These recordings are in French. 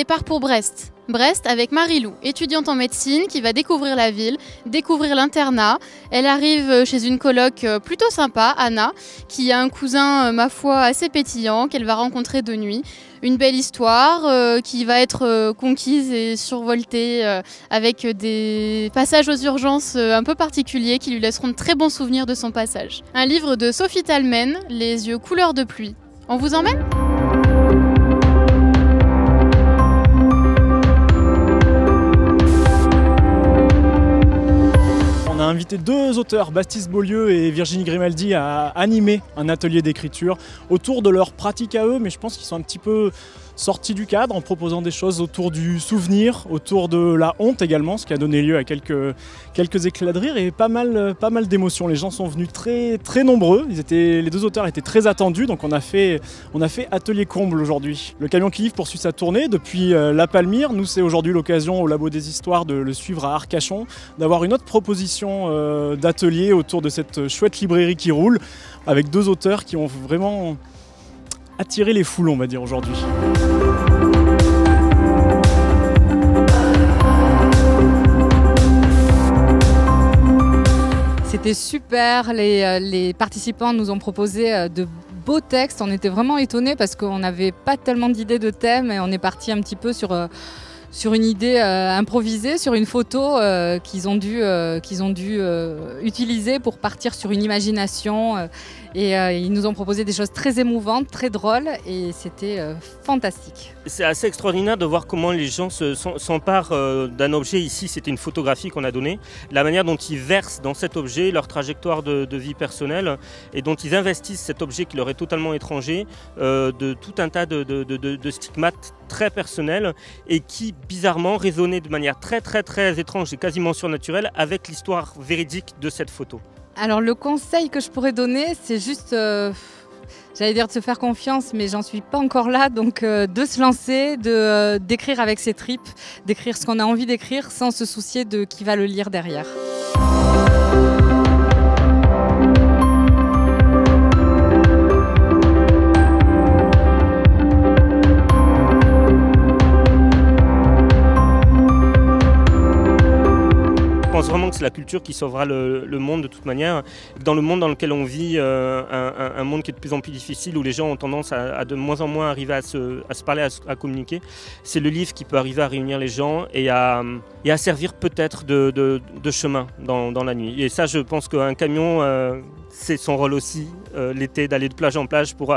part pour Brest. Brest avec Marie-Lou, étudiante en médecine qui va découvrir la ville, découvrir l'internat. Elle arrive chez une coloc plutôt sympa, Anna, qui a un cousin, ma foi, assez pétillant, qu'elle va rencontrer de nuit. Une belle histoire qui va être conquise et survoltée avec des passages aux urgences un peu particuliers qui lui laisseront de très bons souvenirs de son passage. Un livre de Sophie Talmen, Les yeux couleur de pluie. On vous emmène ? On a invité deux auteurs, Baptiste Beaulieu et Virginie Grimaldi, à animer un atelier d'écriture autour de leur pratique à eux, mais je pense qu'ils sont un petit peu sortis du cadre en proposant des choses autour du souvenir, autour de la honte également, ce qui a donné lieu à quelques éclats de rire et pas mal d'émotions. Les gens sont venus très nombreux, les deux auteurs étaient très attendus, donc on a fait atelier comble aujourd'hui. Le camion qui livre poursuit sa tournée depuis la Palmyre. Nous, c'est aujourd'hui l'occasion au Labo des Histoires de le suivre à Arcachon, d'avoir une autre proposition d'atelier autour de cette chouette librairie qui roule, avec deux auteurs qui ont vraiment attiré les foules, on va dire, aujourd'hui. C'était super, les participants nous ont proposé de beaux textes, on était vraiment étonnés parce qu'on n'avait pas tellement d'idées de thèmes et on est parti un petit peu sur une idée improvisée, sur une photo qu'ils ont dû utiliser pour partir sur une imagination. Ils nous ont proposé des choses très émouvantes, très drôles et c'était fantastique. C'est assez extraordinaire de voir comment les gens s'emparent d'un objet. Ici, c'était une photographie qu'on a donnée. La manière dont ils versent dans cet objet leur trajectoire de vie personnelle et dont ils investissent cet objet qui leur est totalement étranger de tout un tas de stigmates très personnels et qui, bizarrement, résonnaient de manière très étrange et quasiment surnaturelle avec l'histoire véridique de cette photo. Alors le conseil que je pourrais donner, c'est juste, j'allais dire de se faire confiance, mais j'en suis pas encore là, donc de se lancer, d'écrire avec ses tripes, d'écrire ce qu'on a envie d'écrire sans se soucier de qui va le lire derrière. Je pense vraiment que c'est la culture qui sauvera le monde de toute manière. Dans le monde dans lequel on vit, un monde qui est de plus en plus difficile, où les gens ont tendance à de moins en moins arriver à se parler, à communiquer, c'est le livre qui peut arriver à réunir les gens et à servir peut-être de chemin dans la nuit. Et ça, je pense qu'un camion, c'est son rôle aussi, l'été, d'aller de plage en plage pour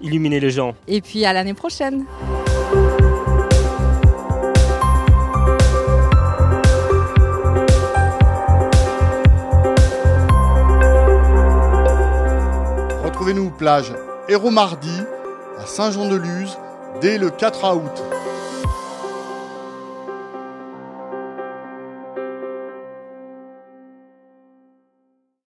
illuminer les gens. Et puis à l'année prochaine. Retrouvez-nous plage Héros Mardi à Saint-Jean-de-Luz dès le 4 août.